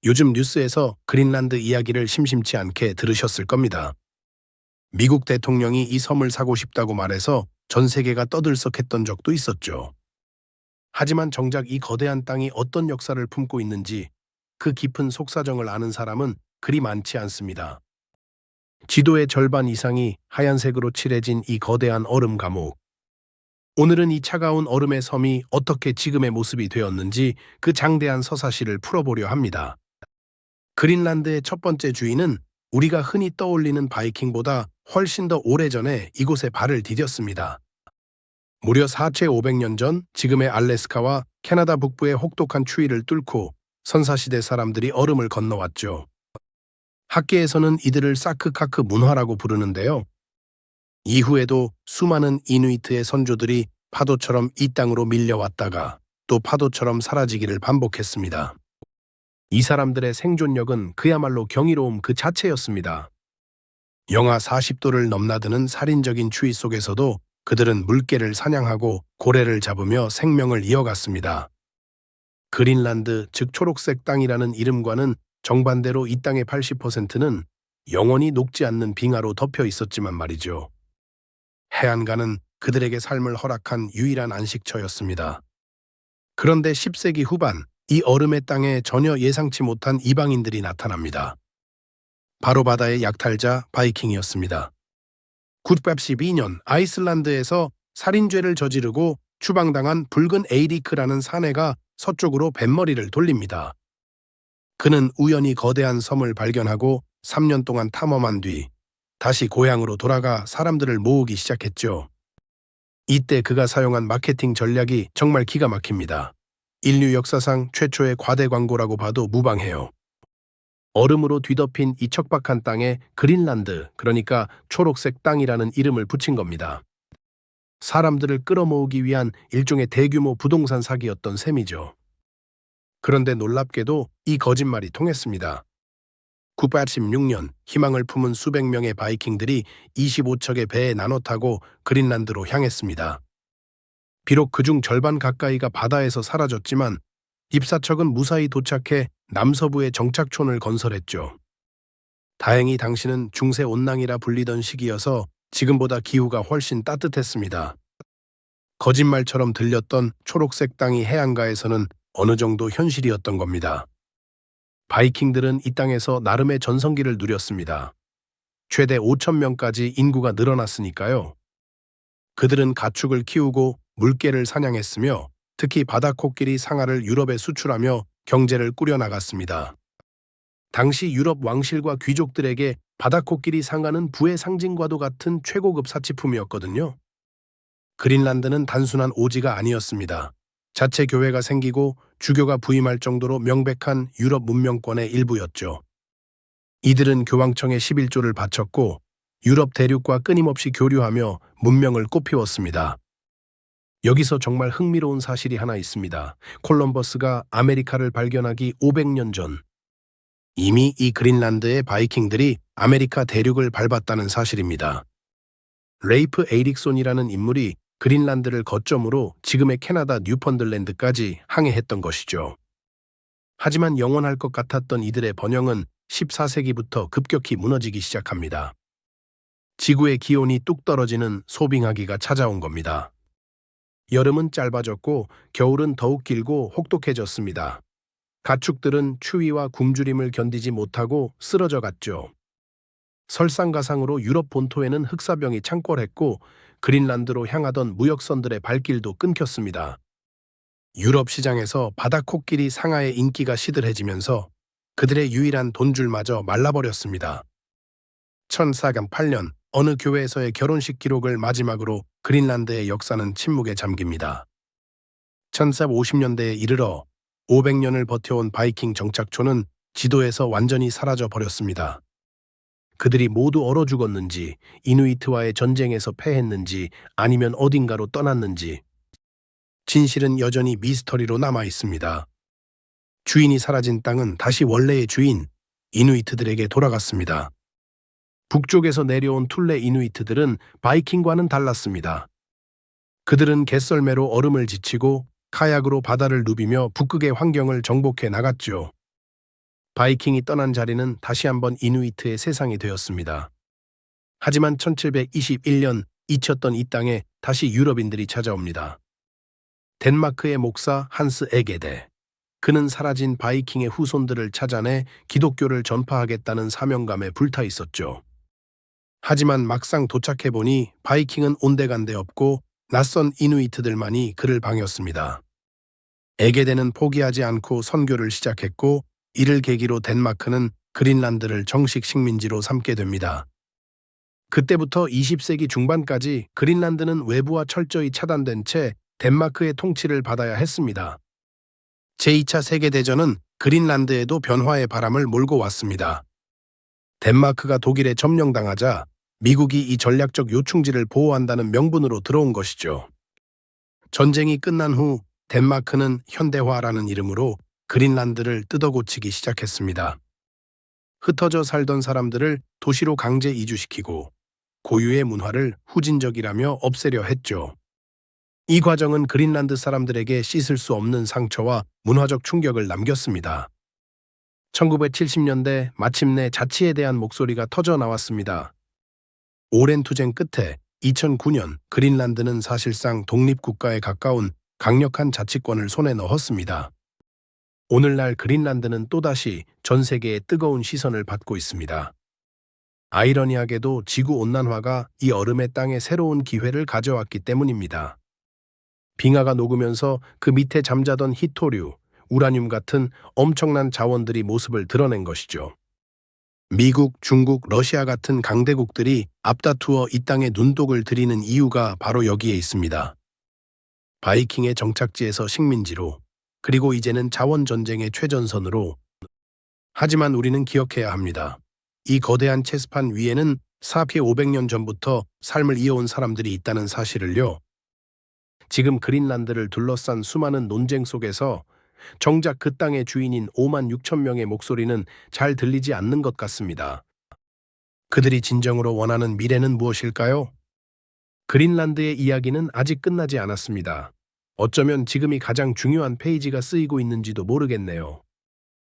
요즘 뉴스에서 그린란드 이야기를 심심치 않게 들으셨을 겁니다. 미국 대통령이 이 섬을 사고 싶다고 말해서 전 세계가 떠들썩했던 적도 있었죠. 하지만 정작 이 거대한 땅이 어떤 역사를 품고 있는지 그 깊은 속사정을 아는 사람은 그리 많지 않습니다. 지도의 절반 이상이 하얀색으로 칠해진 이 거대한 얼음 감옥. 오늘은 이 차가운 얼음의 섬이 어떻게 지금의 모습이 되었는지 그 장대한 서사시를 풀어보려 합니다. 그린란드의 첫 번째 주인은 우리가 흔히 떠올리는 바이킹보다 훨씬 더 오래전에 이곳에 발을 디뎠습니다. 무려 4,500년 전 지금의 알래스카와 캐나다 북부의 혹독한 추위를 뚫고 선사시대 사람들이 얼음을 건너왔죠. 학계에서는 이들을 사크카크 문화라고 부르는데요. 이후에도 수많은 이누이트의 선조들이 파도처럼 이 땅으로 밀려왔다가 또 파도처럼 사라지기를 반복했습니다. 이 사람들의 생존력은 그야말로 경이로움 그 자체였습니다. 영하 40도를 넘나드는 살인적인 추위 속에서도 그들은 물개를 사냥하고 고래를 잡으며 생명을 이어갔습니다. 그린란드, 즉 초록색 땅이라는 이름과는 정반대로 이 땅의 80%는 영원히 녹지 않는 빙하로 덮여 있었지만 말이죠. 해안가는 그들에게 삶을 허락한 유일한 안식처였습니다. 그런데 10세기 후반, 이 얼음의 땅에 전혀 예상치 못한 이방인들이 나타납니다. 바로 바다의 약탈자 바이킹이었습니다. 912년 아이슬란드에서 살인죄를 저지르고 추방당한 붉은 에이리크라는 사내가 서쪽으로 뱃머리를 돌립니다. 그는 우연히 거대한 섬을 발견하고 3년 동안 탐험한 뒤 다시 고향으로 돌아가 사람들을 모으기 시작했죠. 이때 그가 사용한 마케팅 전략이 정말 기가 막힙니다. 인류 역사상 최초의 과대 광고라고 봐도 무방해요. 얼음으로 뒤덮인 이 척박한 땅에 그린란드, 그러니까 초록색 땅이라는 이름을 붙인 겁니다. 사람들을 끌어모으기 위한 일종의 대규모 부동산 사기였던 셈이죠. 그런데 놀랍게도 이 거짓말이 통했습니다. 986년 희망을 품은 수백 명의 바이킹들이 25척의 배에 나눠 타고 그린란드로 향했습니다. 비록 그중 절반 가까이가 바다에서 사라졌지만 입사척은 무사히 도착해 남서부의 정착촌을 건설했죠. 다행히 당시는 중세 온낭이라 불리던 시기여서 지금보다 기후가 훨씬 따뜻했습니다. 거짓말처럼 들렸던 초록색 땅이 해안가에서는 어느 정도 현실이었던 겁니다. 바이킹들은 이 땅에서 나름의 전성기를 누렸습니다. 최대 5,000명까지 인구가 늘어났으니까요. 그들은 가축을 키우고 물개를 사냥했으며 특히 바다코끼리 상아를 유럽에 수출하며 경제를 꾸려나갔습니다. 당시 유럽 왕실과 귀족들에게 바다코끼리 상아는 부의 상징과도 같은 최고급 사치품이었거든요. 그린란드는 단순한 오지가 아니었습니다. 자체 교회가 생기고 주교가 부임할 정도로 명백한 유럽 문명권의 일부였죠. 이들은 교황청에 11조를 바쳤고 유럽 대륙과 끊임없이 교류하며 문명을 꽃피웠습니다. 여기서 정말 흥미로운 사실이 하나 있습니다. 콜럼버스가 아메리카를 발견하기 500년 전 이미 이 그린란드의 바이킹들이 아메리카 대륙을 밟았다는 사실입니다. 레이프 에이릭손이라는 인물이 그린란드를 거점으로 지금의 캐나다 뉴펀들랜드까지 항해했던 것이죠. 하지만 영원할 것 같았던 이들의 번영은 14세기부터 급격히 무너지기 시작합니다. 지구의 기온이 뚝 떨어지는 소빙하기가 찾아온 겁니다. 여름은 짧아졌고 겨울은 더욱 길고 혹독해졌습니다. 가축들은 추위와 굶주림을 견디지 못하고 쓰러져 갔죠. 설상가상으로 유럽 본토에는 흑사병이 창궐했고 그린란드로 향하던 무역선들의 발길도 끊겼습니다. 유럽 시장에서 바다코끼리 상아의 인기가 시들해지면서 그들의 유일한 돈줄마저 말라버렸습니다. 1408년 어느 교회에서의 결혼식 기록을 마지막으로 그린란드의 역사는 침묵에 잠깁니다. 1450년대에 이르러 500년을 버텨온 바이킹 정착촌은 지도에서 완전히 사라져 버렸습니다. 그들이 모두 얼어 죽었는지, 이누이트와의 전쟁에서 패했는지, 아니면 어딘가로 떠났는지, 진실은 여전히 미스터리로 남아 있습니다. 주인이 사라진 땅은 다시 원래의 주인, 이누이트들에게 돌아갔습니다. 북쪽에서 내려온 툴레 이누이트들은 바이킹과는 달랐습니다. 그들은 갯썰매로 얼음을 지치고 카약으로 바다를 누비며 북극의 환경을 정복해 나갔죠. 바이킹이 떠난 자리는 다시 한번 이누이트의 세상이 되었습니다. 하지만 1721년 잊혔던 이 땅에 다시 유럽인들이 찾아옵니다. 덴마크의 목사 한스 에게데. 그는 사라진 바이킹의 후손들을 찾아내 기독교를 전파하겠다는 사명감에 불타 있었죠. 하지만 막상 도착해보니 바이킹은 온데간데 없고 낯선 이누이트들만이 그를 방했습니다. 에게데는 포기하지 않고 선교를 시작했고 이를 계기로 덴마크는 그린란드를 정식 식민지로 삼게 됩니다. 그때부터 20세기 중반까지 그린란드는 외부와 철저히 차단된 채 덴마크의 통치를 받아야 했습니다. 제2차 세계대전은 그린란드에도 변화의 바람을 몰고 왔습니다. 덴마크가 독일에 점령당하자 미국이 이 전략적 요충지를 보호한다는 명분으로 들어온 것이죠. 전쟁이 끝난 후 덴마크는 현대화라는 이름으로 그린란드를 뜯어고치기 시작했습니다. 흩어져 살던 사람들을 도시로 강제 이주시키고 고유의 문화를 후진적이라며 없애려 했죠. 이 과정은 그린란드 사람들에게 씻을 수 없는 상처와 문화적 충격을 남겼습니다. 1970년대 마침내 자치에 대한 목소리가 터져 나왔습니다. 오랜 투쟁 끝에 2009년 그린란드는 사실상 독립국가에 가까운 강력한 자치권을 손에 넣었습니다. 오늘날 그린란드는 또다시 전 세계의 뜨거운 시선을 받고 있습니다. 아이러니하게도 지구온난화가 이 얼음의 땅에 새로운 기회를 가져왔기 때문입니다. 빙하가 녹으면서 그 밑에 잠자던 히토류, 우라늄 같은 엄청난 자원들이 모습을 드러낸 것이죠. 미국, 중국, 러시아 같은 강대국들이 앞다투어 이 땅에 눈독을 들이는 이유가 바로 여기에 있습니다. 바이킹의 정착지에서 식민지로, 그리고 이제는 자원전쟁의 최전선으로. 하지만 우리는 기억해야 합니다. 이 거대한 체스판 위에는 4피 500년 전부터 삶을 이어온 사람들이 있다는 사실을요. 지금 그린란드를 둘러싼 수많은 논쟁 속에서 정작 그 땅의 주인인 5만 6천 명의 목소리는 잘 들리지 않는 것 같습니다. 그들이 진정으로 원하는 미래는 무엇일까요? 그린란드의 이야기는 아직 끝나지 않았습니다. 어쩌면 지금이 가장 중요한 페이지가 쓰이고 있는지도 모르겠네요.